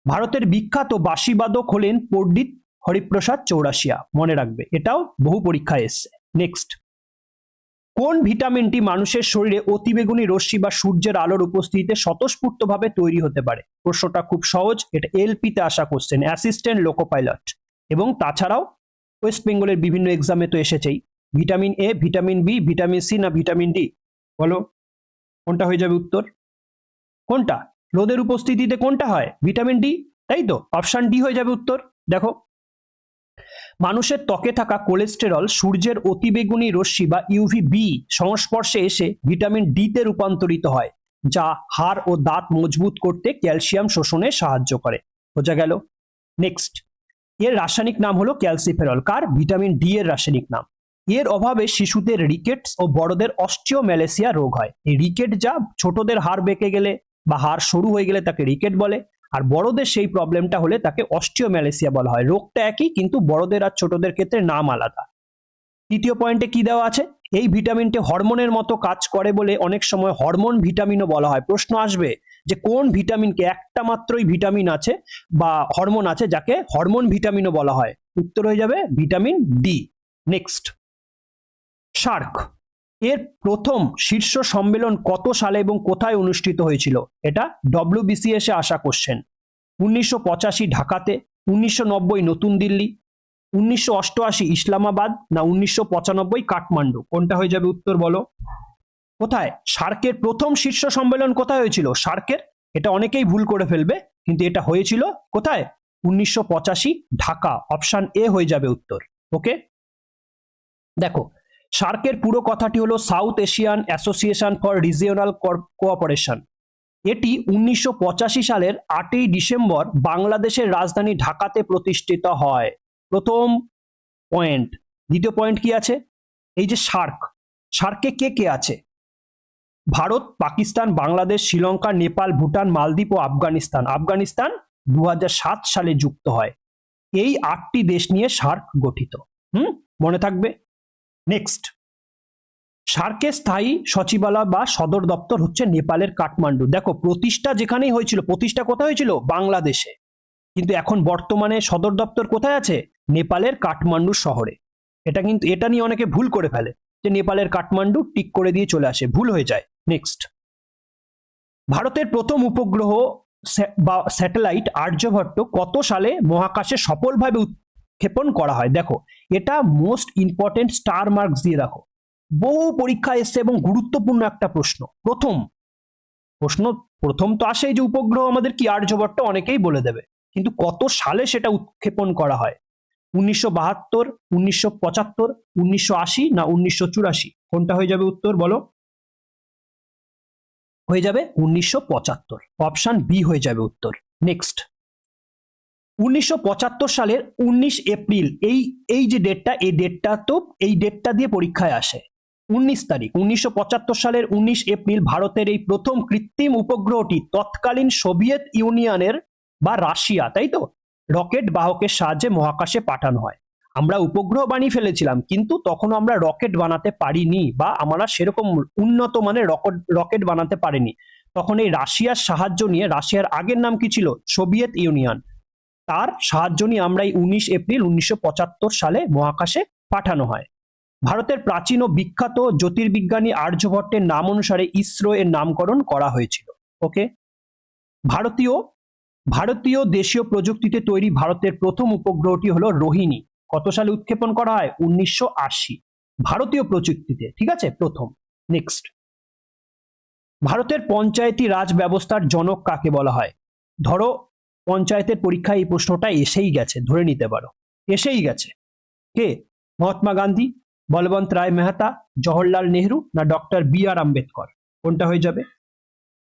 ভারতের বিখ্যাত বাঁশিবাদক হলেন পণ্ডিত হরিপ্রসাদ চৌরাশিয়া। মনে রাখবে, এটাও বহু পরীক্ষায় এসছে। নেক্সট, কোন ভিটামিনটি মানুষের শরীরে অতিবেগুনি রশ্মি বা সূর্যের আলোর উপস্থিতিতে স্বতঃস্ফূর্তভাবে তৈরি হতে পারে? প্রশ্নটা খুব সহজ। এটা এলপিতে আসা কোশ্চেন, অ্যাসিস্ট্যান্ট লোকো পাইলট। এবং তাছাড়াও ওয়েস্ট বেঙ্গলের বিভিন্ন এক্সামে তো এসেছেই। Vitamin A, vitamin B, vitamin C না ভিটামিন ডি? বলো কোনটা হয়ে যাবে উত্তর? কোনটা? রোদের উপস্থিতিতে কোনটা হয়? ভিটামিন ডি, তাই তো? অপশন ডি হয়ে যাবে উত্তর। দেখো, মানুষের ত্বকে থাকা কোলেস্টেরল সূর্যের অতিবেগুনি রশ্মি বা ইউভিবি সংস্পর্শে এসে ভিটামিন ডি তে রূপান্তরিত হয়, যা হাড় ও দাঁত মজবুত করতে ক্যালসিয়াম শোষণে সাহায্য করে। বোঝা গেল? নেক্সট, এর রাসায়নিক নাম হলো ক্যালসিফেরল। কার? ভিটামিন ডি এর রাসায়নিক নাম। এর অভাবে শিশুদের রিকেটস ও বড়দের অস্টিওম্যালেসিয়া রোগ হয়। এই রিকেট যা ছোটদের হাড় বেঁকে গেলে বা হাড় সরু হয়ে গেলে তাকে রিকেট বলে, আর বড়দের সেই প্রবলেমটা হলে তাকে অস্টিওম্যালেসিয়া বলা হয়। রোগটা একই, কিন্তু বড়দের আর ছোটদের ক্ষেত্রে নাম আলাদা। তৃতীয় পয়েন্টে কি দেওয়া আছে? এই ভিটামিনটি হরমোনের মতো কাজ করে বলে অনেক সময় হরমোন ভিটামিনও বলা হয়। প্রশ্ন আসবে যে কোন ভিটামিনকে, একটা মাত্রই ভিটামিন আছে বা হরমোন আছে যাকে হরমোন ভিটামিনও বলা হয়? উত্তর হয়ে যাবে ভিটামিন ডি। নেক্সট, সার্ক এর প্রথম শীর্ষ সম্মেলন কত সালে এবং কোথায় অনুষ্ঠিত হয়েছিল? এটা ডব্লিউবিসিএস এ আসা কোশ্চেন। 1985 ঢাকাতে, 1990 নতুন দিল্লি, 1988 ইসলামাবাদ না 1995 কাঠমান্ডু? কোনটা হয়ে যাবে উত্তর? বলো। কোথায়? সার্কের প্রথম শীর্ষ সম্মেলন কোথায় হয়েছিল? সার্কের, এটা অনেকেই ভুল করে ফেলবে, কিন্তু এটা হয়েছিল কোথায়? 1985 ঢাকা। অপশন এ হয়ে যাবে উত্তর। ওকে, দেখো, সার্কের পুরো কথাটি হলো south Asian association for regional cooperation. এটি 1985 সালের 8ই ডিসেম্বর বাংলাদেশের রাজধানী ঢাকাতে প্রতিষ্ঠিত হয়। প্রথম পয়েন্ট। দ্বিতীয় পয়েন্ট কি আছে? এই যে সার্কে কে কে আছে? ভারত, পাকিস্তান, বাংলাদেশ, শ্রীলঙ্কা, নেপাল, ভুটান, মালদ্বীপ ও আফগানিস্তান। আফগানিস্তান 2007 সালে যুক্ত হয়। এই 8টি দেশ নিয়ে সার্ক গঠিত। মনে থাকবে। নেক্সট, সার্কের স্থায়ী সচিবালয় বা সদর দপ্তর হচ্ছে নেপালের কাঠমান্ডু। দেখো, প্রতিষ্ঠা যেখানেই হয়েছিল, প্রতিষ্ঠা কোথায় হয়েছিল? বাংলাদেশে, কিন্তু এখন বর্তমানে সদর দপ্তর কোথায় আছে? নেপালের কাঠমান্ডু শহরে। এটা নিয়ে অনেকে ভুল করে ফেলে যে নেপালের কাঠমান্ডু টিক করে দিয়ে চলে আসে, ভুল হয়ে যায়। নেক্সট, ভারতের প্রথম উপগ্রহ বা স্যাটেলাইট আর্যভট্ট কত সালে মহাকাশে সফলভাবে উৎক্ষেপণ করা হয়? দেখো, এটা মোস্ট ইম্পর্টেন্ট, স্টার মার্কস দিয়ে রাখো। বহু পরীক্ষা এসছে এবং গুরুত্বপূর্ণ একটা প্রশ্ন। প্রথম তো আসে যে উপগ্রহ আমাদের কি আর্যভট্ট, অনেকেই বলে দেবে, কিন্তু কত সালে সেটা উৎক্ষেপণ করা হয়? 1972, 1975, 1980 না 1984? কোনটা হয়ে যাবে উত্তর? বলো। হয়ে যাবে 1975। অপশন বি হয়ে যাবে উত্তর। নেক্সট, 1975 সালের 19 এপ্রিল, এই যে ডেটটা, এই ডেটটা দিয়ে পরীক্ষায় আসে। 19 তারিখ, 1975 সালের 19 এপ্রিল ভারতের এই প্রথম কৃত্রিম উপগ্রহটি তৎকালীন সোভিয়েত ইউনিয়নের বা রাশিয়া, তাই তো, রকেট বাহকের সাহায্যে মহাকাশে পাঠানো হয়। আমরা উপগ্রহ বানিয়ে ফেলেছিলাম, কিন্তু তখনও আমরা রকেট বানাতে পারিনি, বা আমরা সেরকম উন্নত মানের রকেট বানাতে পারিনি। তখন এই রাশিয়ার সাহায্য নিয়ে, রাশিয়ার আগের নাম কি ছিল? সোভিয়েত ইউনিয়ন, তার সাহায্য নিয়ে আমরা এই 19 এপ্রিল 1975 সালে মহাকাশে পাঠানো হয়। ভারতের প্রাচীন ও বিখ্যাত জ্যোতির্বিজ্ঞানী আর্যভট্টের নাম অনুসারে ইসরো এর নামকরণ করা হয়েছিল। ওকে, ভারতীয় দেশীয় প্রযুক্তিতে তৈরি ভারতের প্রথম উপগ্রহটি হলো রোহিণী। কত সালে উৎক্ষেপণ করা হয়? 1980, ভারতীয় প্রযুক্তিতে, ঠিক আছে, প্রথম। নেক্সট, ভারতের পঞ্চায়েতি রাজ ব্যবস্থার জনক কাকে বলা হয়? ধরো পঞ্চায়েতের পরীক্ষায় এই প্রশ্নটা এসেই গেছে, ধরে নিতে পারো এসেই গেছে। কে? মহাত্মা গান্ধী, বলবন্ত রায় মেহতা, জওহরলাল নেহরু, না ডক্টর BR আম্বেদকর? কোনটা হয়ে যাবে?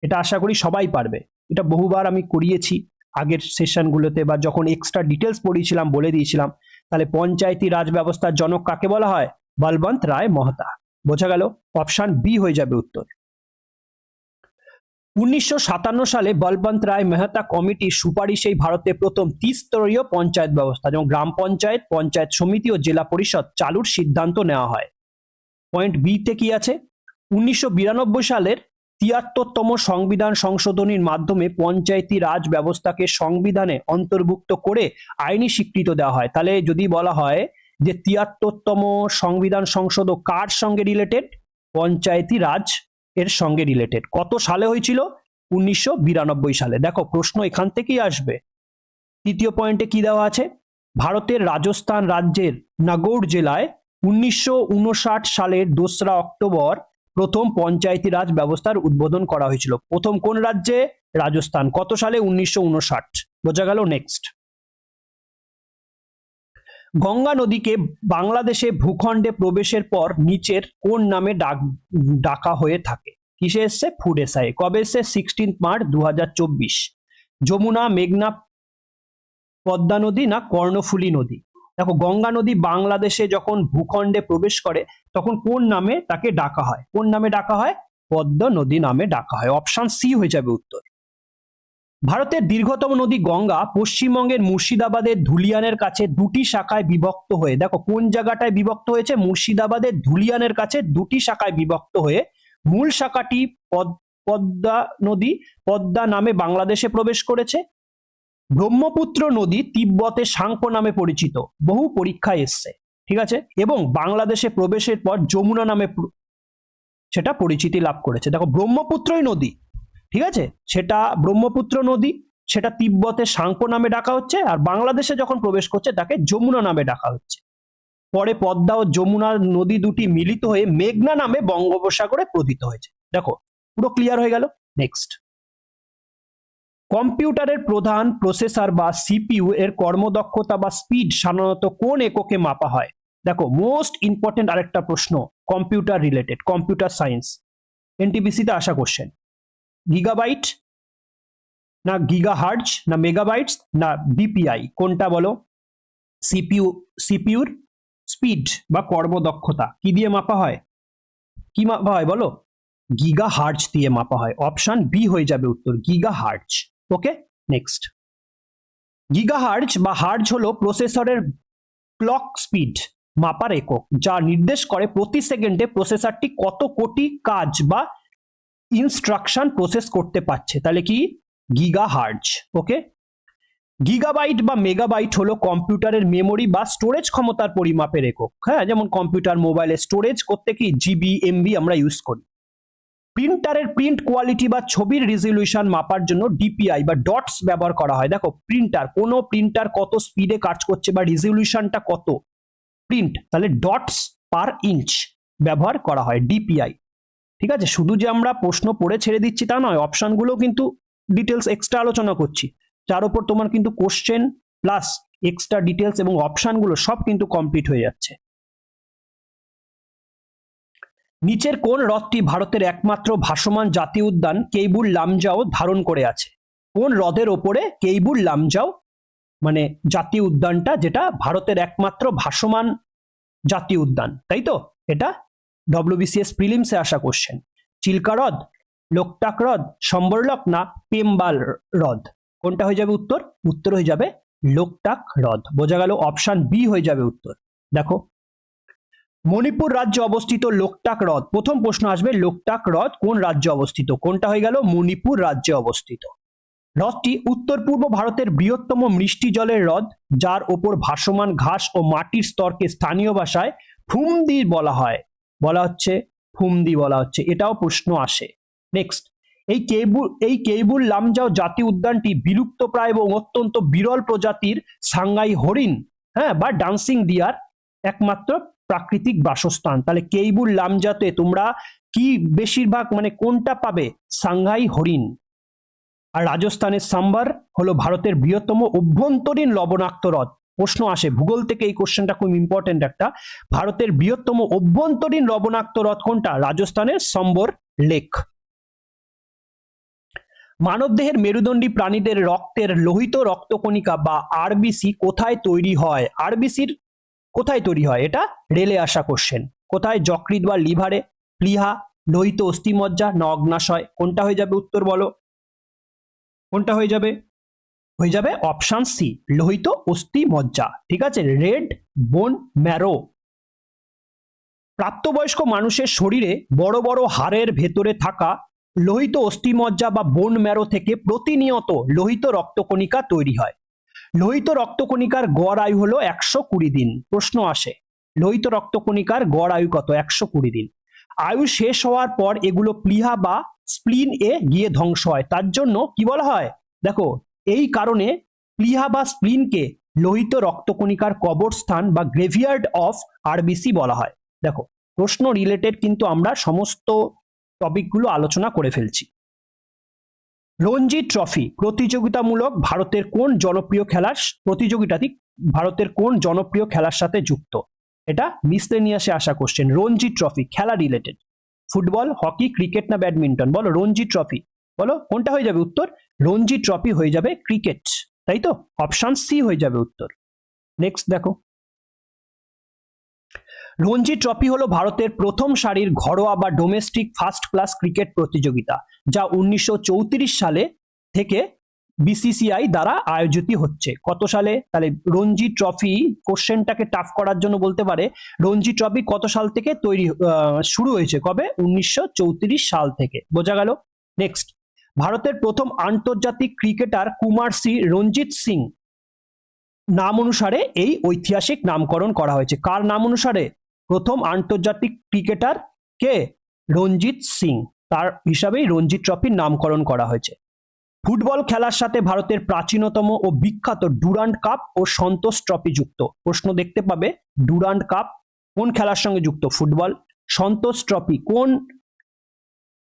এটা আশা করি সবাই পারবে, এটা বহুবার আমি করিয়েছি আগের সেশনগুলোতে, বা যখন এক্সট্রা ডিটেলস পড়িয়েছিলাম বলে দিয়েছিলাম। তাহলে পঞ্চায়েতি রাজ ব্যবস্থার জনক কাকে বলা হয়? বলবন্ত রায় মেহতা। বোঝা গেল? অপশন বি হয়ে যাবে উত্তর। 1957 সালে বলবন্ত রায় মেহতা কমিটির সুপারিশেই ভারতে প্রথম 30 স্তরীয় পঞ্চায়েত ব্যবস্থা, যেমন গ্রাম পঞ্চায়েত, পঞ্চায়েত সমিতি ও জেলা পরিষদ চালুর সিদ্ধান্ত নেওয়া হয়। পয়েন্ট বি তে কি আছে? 1992 সালের 73তম সংবিধান সংশোধনীর মাধ্যমে পঞ্চায়েতি রাজ ব্যবস্থাকে সংবিধানে অন্তর্ভুক্ত করে আইনি স্বীকৃতি দেওয়া হয়। তাহলে যদি বলা হয় যে 73তম সংবিধান সংশোধন কার সঙ্গে রিলেটেড? পঞ্চায়েতি রাজ এর সঙ্গে রিলেটেড। কত সালে হয়েছিল? 1992 সালে। দেখো প্রশ্ন এখান থেকেই আসবে। তৃতীয় পয়েন্টে কি দেওয়া আছে? ভারতের রাজস্থান রাজ্যের নাগৌর জেলায় 1959 সালের 2রা অক্টোবর প্রথম পঞ্চায়েতি রাজ ব্যবস্থার উদ্বোধন করা হয়েছিল। প্রথম কোন রাজ্যে? রাজস্থান। কত সালে? 1959। বোঝা গেল? নেক্সট, গঙ্গা নদীকে বাংলাদেশে ভূখণ্ডে প্রবেশের পর নিচের কোন নামে ডাকা হয়ে থাকে? কিসে এসছে? Food SI. কবে এসছে? 16 মার্চ 2024। যমুনা, মেঘনা, পদ্মা নদী, না কর্ণফুলী নদী? দেখো গঙ্গা নদী বাংলাদেশে যখন ভূখণ্ডে প্রবেশ করে তখন কোন নামে তাকে ডাকা হয়? কোন নামে ডাকা হয়? পদ্মা নদী নামে ডাকা হয়। অপশন সি হয়ে যাবে উত্তর। ভারতের দীর্ঘতম নদী গঙ্গা পশ্চিমবঙ্গের মুর্শিদাবাদের ধুলিয়ানের কাছে দুটি শাখায় বিভক্ত হয়ে, দেখো কোন জায়গাটায় বিভক্ত হয়েছে? মুর্শিদাবাদের ধুলিয়ানের কাছে দুটি শাখায় বিভক্ত হয়ে মূল শাখাটি পদ্মা নদী, পদ্মা নামে বাংলাদেশে প্রবেশ করেছে। ব্রহ্মপুত্র নদী তিব্বতে সাংপো নামে পরিচিত, বহু পরীক্ষায় এসছে, ঠিক আছে, এবং বাংলাদেশে প্রবেশের পর যমুনা নামে সেটা পরিচিতি লাভ করেছে। দেখো ব্রহ্মপুত্রই নদী, ঠিক আছে, সেটা ব্রহ্মপুত্র নদী, সেটা তিব্বতে সাংপো নামে ডাকা হচ্ছে, আর বাংলাদেশে যখন প্রবেশ করছে তাকে যমুনা নামে ডাকা হচ্ছে। পরে পদ্মা ও যমুনা নদী দুটি মিলিত হয়ে মেঘনা নামে বঙ্গোপসাগরে পতিত হয়েছে। দেখো পুরো ক্লিয়ার হয়ে গেল। নেক্সট, কম্পিউটারের প্রধান প্রসেসর বা সিপিইউ এর কর্মদক্ষতা বা স্পিড সাধারণত কোন এককে মাপা হয়? দেখো মোস্ট ইম্পর্টেন্ট আরেকটা প্রশ্ন, computer related, computer science, NTPC তে আসা কোশ্চেন। গিগাবাইট, না গিগাহার্জ, না মেগাবাইটস, না ডিপিআই? কোনটা বলো? সিপিইউর স্পিড বা কর্মদক্ষতা কি দিয়ে মাপা হয়? কি মাপা হয় বলো? গিগাহার্জ দিয়ে মাপা হয়। অপশন বি হয়ে যাবে উত্তর, গিগাহার্জ। ওকে, নেক্সট, গিগাহার্জ বা হার্জ হলো প্রসেসরের ক্লক স্পিড মাপার একক, যা নির্দেশ করে প্রতি সেকেন্ডে প্রসেসরটি কত কোটি কাজ বা ইনস্ট্রাকশন প্রসেস করতে পারছে। তাহলে কি? গিগাহার্জ। ওকে, গিগাবাইট বা মেগাবাইট হলো কম্পিউটারের মেমোরি বা স্টোরেজ ক্ষমতার পরিমাপের একক। হ্যাঁ, যেমন কম্পিউটার, মোবাইলে স্টোরেজ করতে কি জিবি, এমবি আমরা ইউজ করি। প্রিন্টারের প্রিন্ট কোয়ালিটি বা ছবির রেজলিউশন মাপার জন্য ডিপিআই বা ডটস ব্যবহার করা হয়। দেখো প্রিন্টার, কোনো প্রিন্টার কত স্পিডে কাজ করছে বা রেজলিউশনটা কত প্রিন্ট, তাহলে ডটস পার ইঞ্চ ব্যবহার করা হয়, ডিপিআই। ঠিক আছে, শুধু যে আমরা প্রশ্ন পড়ে ছেড়ে দিচ্ছি তা নয়, অপশনগুলো কিন্তু ডিটেলস এক্সট্রা আলোচনা করছি, যার উপর তোমার কিন্তু কোশ্চেন প্লাস এক্সট্রা ডিটেলস এবং অপশনগুলো সব কিন্তু কমপ্লিট হয়ে যাচ্ছে। নিচের কোন হ্রদটি ভারতের একমাত্র ভাসমান জাতীয় উদ্যান কেইবুল লামজাও ধারণ করে আছে? কোন হ্রদের ওপরে কেইবুল লামজাও মানে জাতীয় উদ্যানটা, যেটা ভারতের একমাত্র ভাসমান জাতীয় উদ্যান, তাই তো? এটা ডব্লিউবিসিএস প্রিলিমসে আসা কোশ্চেন। চিল্কা হ্রদ, লোকটাক হ্রদ, সম্বরলক, না পেম্বাল হ্রদ? কোনটা হয়ে যাবে উত্তর? উত্তর হয়ে যাবে লোকটাক হ্রদ। বোঝা গেল, অপশন বি হয়ে যাবে উত্তর। দেখো, মণিপুর রাজ্যে অবস্থিত লোকটাক হ্রদ, প্রথম প্রশ্ন আসবে লোকটাক হ্রদ কোন রাজ্যে অবস্থিত, কোনটা হয়ে গেল মণিপুর রাজ্যে অবস্থিত। হ্রদটি উত্তর পূর্ব ভারতের বৃহত্তম মিষ্টি জলের হ্রদ, যার ওপর ভাসমান ঘাস ও মাটির স্তরকে স্থানীয় ভাষায় ফুমদি বলা হয়, বলা হচ্ছে ফুমদি বলা হচ্ছে, এটাও প্রশ্ন আসে। নেক্সট, এই কেইবুল লামজাও জাতীয় উদ্যানটি বিলুপ্তপ্রায় এবং অত্যন্ত বিরল প্রজাতির সাংহাই হরিণ, হ্যাঁ, বা ডান্সিং ডিয়ার একমাত্র প্রাকৃতিক বাসস্থান। তাহলে কেইবুল লামজাতে তোমরা কি বেশিরভাগ মানে কোনটা পাবে, সাংহাই হরিণ। আর রাজস্থানের সাম্বার হলো ভারতের বৃহত্তম অভ্যন্তরীণ লবণাক্ত হ্রদ। প্রশ্ন আসে ভূগোল থেকে, এই কোশ্চেনটা খুব ইম্পর্টেন্ট একটা, ভারতের বৃহত্তম অভ্যন্তরীণ লবণাক্ত হ্রদ কোনটা, রাজস্থানের সম্বর লেক। মানবদেহের মেরুদণ্ডী প্রাণীদের রক্তের লোহিত রক্তকণিকা বা আরবিসি কোথায় তৈরি হয়, আরবিসির কোথায় তৈরি হয়, এটা রেলে আসা কোশ্চেন। কোথায়, যকৃৎ বা লিভারে, প্লীহা, লোহিত অস্থিমজ্জা না অগ্নাশয়, কোনটা হয়ে যাবে উত্তর বলো, কোনটা হয়ে যাবে, হয়ে যাবে অপশন সি লোহিত অস্থিমজ্জা। ঠিক আছে, রেড বোন ম্যারো। প্রাপ্তবয়স্ক মানুষের শরীরে বড় বড় হাড়ের ভেতরে থাকা লোহিত অস্থিমজ্জা বা বোন ম্যারো থেকে প্রতিনিয়ত লোহিত রক্তকণিকা তৈরি হয়। লোহিত রক্তকণিকার গড় আয়ু হলো 120 দিন। প্রশ্ন আসে লোহিত রক্তকণিকার গড় আয়ু কত, 120 দিন। আয়ু শেষ হওয়ার পর এগুলো প্লীহা বা স্প্লিন এ গিয়ে ধ্বংস হয়, তার জন্য কি বলা হয়, দেখো এই কারণে প্লীহা বা স্প্লিনকে লোহিত রক্তকণিকার কবরস্থান বা গ্রেভিয়ার্ড অফ আরবিসি বলা হয়। দেখো, প্রশ্ন রিলেটেড কিন্তু আমরা সমস্ত টপিকগুলো আলোচনা করে ফেলছি। রঞ্জি ট্রফি প্রতিযোগিতামূলক ভারতের কোন জনপ্রিয় খেলার প্রতিযোগিতাটি ভারতের কোন জনপ্রিয় খেলার সাথে যুক্ত, এটা মিসলেনিয়াসে আসা কোশ্চেন। রঞ্জি ট্রফি খেলা রিলেটেড, ফুটবল, হকি, ক্রিকেট না ব্যাডমিন্টন, বলো রঞ্জি ট্রফি, বলো কোনটা হয়ে যাবে উত্তর, রঞ্জি ট্রফি হয়ে যাবে ক্রিকেট, তাই তো, অপশন সি হয়ে যাবে উত্তর। নেক্সট দেখো, রঞ্জি ট্রফি হলো ভারতের প্রথম সারির ঘরোয়া বা ডোমেস্টিক ফার্স্ট ক্লাস ক্রিকেট প্রতিযোগিতা, যা 1934 সালে থেকে বিসিসিআই দ্বারা আয়োজিত হচ্ছে। কত সালে, তাহলে রঞ্জি ট্রফি কোশ্চেনটাকে টাফ করার জন্য বলতে পারে রঞ্জি ট্রফি কত সাল থেকে শুরু হয়েছে, কবে, 1934 সাল থেকে, বোঝা গেল। নেক্সট, ভারতের প্রথম আন্তর্জাতিক ক্রিকেটার কুমার সি রঞ্জিত সিং নাম অনুসারে এই ঐতিহাসিক নামকরণ করা হয়েছে। কার নাম অনুসারে, প্রথম আন্তর্জাতিক ক্রিকেটার কে, রঞ্জিত সিং, তার হিসাবেই রঞ্জি ট্রফির নামকরণ করা হয়েছে। ফুটবল খেলার সাথে ভারতের প্রাচীনতম ও বিখ্যাত ডুরান্ড কাপ ও সন্তোষ ট্রফি যুক্ত। প্রশ্ন দেখতে পাবে, ডুরান্ড কাপ কোন খেলার সঙ্গে যুক্ত, ফুটবল। সন্তোষ ট্রফি কোন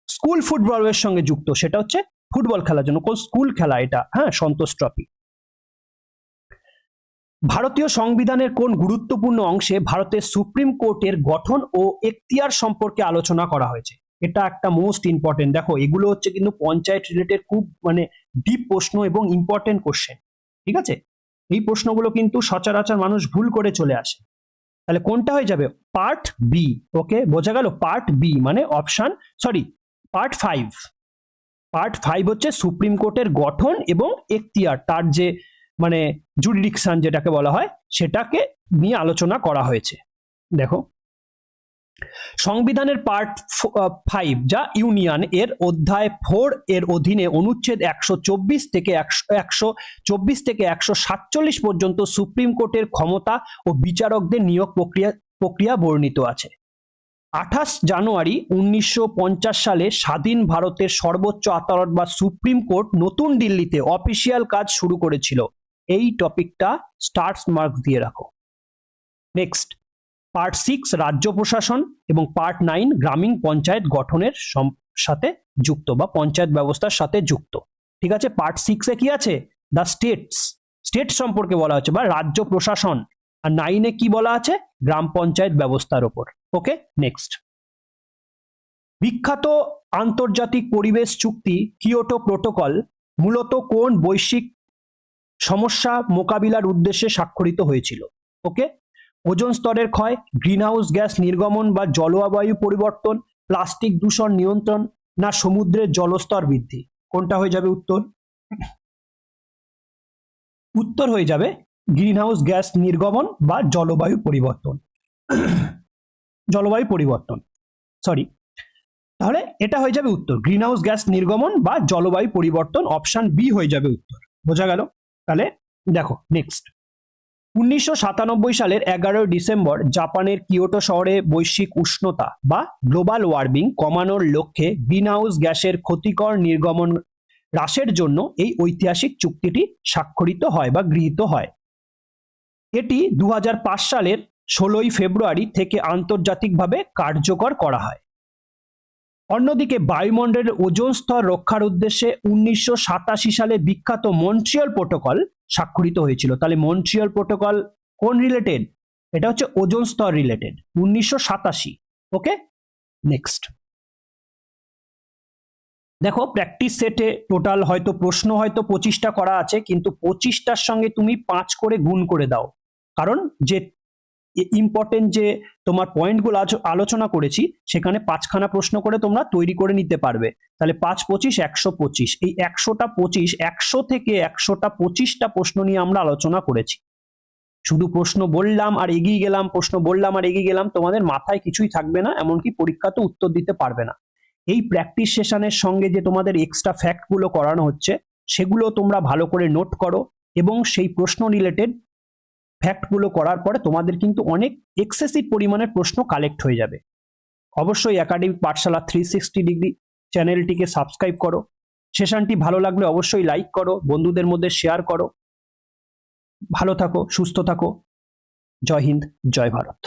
স্কুল ফুটবলের সঙ্গে যুক্ত, সেটা হচ্ছে ফুটবল খেলার জন্য, কোন স্কুল খেলা এটা, হ্যাঁ, সন্তোষ ট্রফি। ভারতীয় সংবিধানের কোন গুরুত্বপূর্ণ অংশে ভারতের সুপ্রিম কোর্টের গঠন ও এখতিয়ার সম্পর্কে আলোচনা করা হয়েছে, এটা একটা মোস্ট ইম্পর্টেন্ট। দেখো, এগুলো হচ্ছে কিন্তু পঞ্চায়েত রিলেটেড খুব মানে ডিপ প্রশ্ন এবং ইম্পর্টেন্ট কোশ্চেন। ঠিক আছে, এই প্রশ্নগুলো কিন্তু সচরাচর মানুষ ভুল করে চলে আসে। তাহলে কোনটা হয়ে যাবে, পার্ট বি। ওকে, বোঝা গেল, পার্ট বি মানে অপশন সরি পার্ট 5। পার্ট 5 হচ্ছে সুপ্রিম কোর্টের গঠন এবং এখতিয়ার, তার যে মানে জুরিডিকশন যেটাকে বলা হয়, সেটাকে নিয়ে আলোচনা করা হয়েছে। দেখো, সংবিধানের পার্ট 5 যা ইউনিয়ন এর অধ্যায় 4 এর অধীনে অনুচ্ছেদ 124 থেকে 147 পর্যন্ত সুপ্রিম কোর্টের ক্ষমতা ও বিচারকদের নিয়োগ প্রক্রিয়া বর্ণিত আছে। 28 জানুয়ারি 1950 সালে স্বাধীন ভারতের সর্বোচ্চ আদালত বা সুপ্রিম কোর্ট নতুন দিল্লিতে অফিসিয়াল কাজ শুরু করেছিল। এই টপিকটা স্টার মার্ক দিয়ে রাখো। নেক্সট, পার্ট 6 রাজ্য প্রশাসন এবং পার্ট 9 গ্রামীণ পঞ্চায়েত গঠনের সাথে যুক্ত বা পঞ্চায়েত ব্যবস্থার সাথে যুক্ত। ঠিক আছে, পার্ট 6 এ কি আছে, দ্য স্টেট সম্পর্কে বলা হচ্ছে বা রাজ্য প্রশাসন, আর 9 এ কি বলা আছে, গ্রাম পঞ্চায়েত ব্যবস্থার উপর। ওকে, নেক্সট, বিখ্যাত আন্তর্জাতিক পরিবেশ চুক্তি কিয়োটো প্রোটোকল মূলত কোন বৈশ্বিক সমস্যা মোকাবিলার উদ্দেশ্যে স্বাক্ষরিত হয়েছিল। ওকে, ওজোন স্তরের ক্ষয়, গ্রিনহাউস গ্যাস নির্গমন বা জলবায়ু পরিবর্তন, প্লাস্টিক দূষণ নিয়ন্ত্রণ না সমুদ্রের জলস্তর বৃদ্ধি, কোনটা হয়ে যাবে উত্তর, উত্তর হয়ে যাবে গ্রিনহাউস গ্যাস নির্গমন বা জলবায়ু পরিবর্তন। জলবায়ু পরিবর্তন, সরি। তাহলে এটা হয়ে যাবে উত্তর, গ্রিনহাউস গ্যাস নির্গমন বা জলবায়ু পরিবর্তন, অপশন বি হয়ে যাবে উত্তর। বোঝা গেল? তাহলে দেখো নেক্সট, 1997 সালের 11 ডিসেম্বর জাপানের কিয়োটো শহরে বৈশ্বিক উষ্ণতা বা গ্লোবাল ওয়ার্মিং কমানোর লক্ষ্যে গ্রিনহাউস গ্যাসের ক্ষতিকর নির্গমন হ্রাসের জন্য এই ঐতিহাসিক চুক্তিটি স্বাক্ষরিত হয় বা গৃহীত হয়। এটি 2005 সালের 16 ফেব্রুয়ারি থেকে আন্তর্জাতিকভাবে কার্যকর করা হয়। অন্যদিকে বায়ুমণ্ডলের ওজোন স্তর রক্ষার উদ্দেশ্যে 1987 সালে বিখ্যাত মন্ট্রিয়ল প্রোটোকল স্বাক্ষরিত হয়েছিল। তাহলে মন্ট্রিয়ল প্রোটোকল কোন রিলেটেড? এটা হচ্ছে ওজোন স্তর রিলেটেড, 1987। ওকে, নেক্সট দেখো প্র্যাকটিস সেটে টোটাল হয়তো প্রশ্ন হয়তো 25টা করা আছে, কিন্তু 25টার সঙ্গে তুমি 5 করে গুণ করে দাও, কারণ যে ইম্পর্টেন্ট যে তোমার পয়েন্টগুলো আলোচনা করেছি সেখানে 5খানা প্রশ্ন করে তোমরা তৈরি করে নিতে পারবে। তাহলে 5 25 125, এই 100টা 25, 100 থেকে 100টা 25টা প্রশ্ন নিয়ে আমরা আলোচনা করেছি। শুধু প্রশ্ন বললাম আর এগিয়ে গেলাম, প্রশ্ন বললাম আর এগিয়ে গেলাম, তোমাদের মাথায় কিছুই থাকবে না, এমনকি পরীক্ষাতে উত্তর দিতে পারবে না। এই প্র্যাকটিস সেশনের সঙ্গে যে তোমাদের এক্সট্রা ফ্যাক্টগুলো করানো হচ্ছে সেগুলো তোমরা ভালো করে নোট করো, এবং সেই প্রশ্ন রিলেটেড ফ্যাক্টগুলো করার পরে তোমাদের কিন্তু অনেক এক্সেসিভ পরিমাণের প্রশ্ন কালেক্ট হয়ে যাবে। অবশ্যই একাডেমিক পাঠশালা 360 ডিগ্রি চ্যানেলটিকে সাবস্ক্রাইব করো। সেশনটি ভালো লাগলে অবশ্যই লাইক করো, বন্ধুদের মধ্যে শেয়ার করো। ভালো থাকো, সুস্থ থাকো। জয় হিন্দ, জয় ভারত।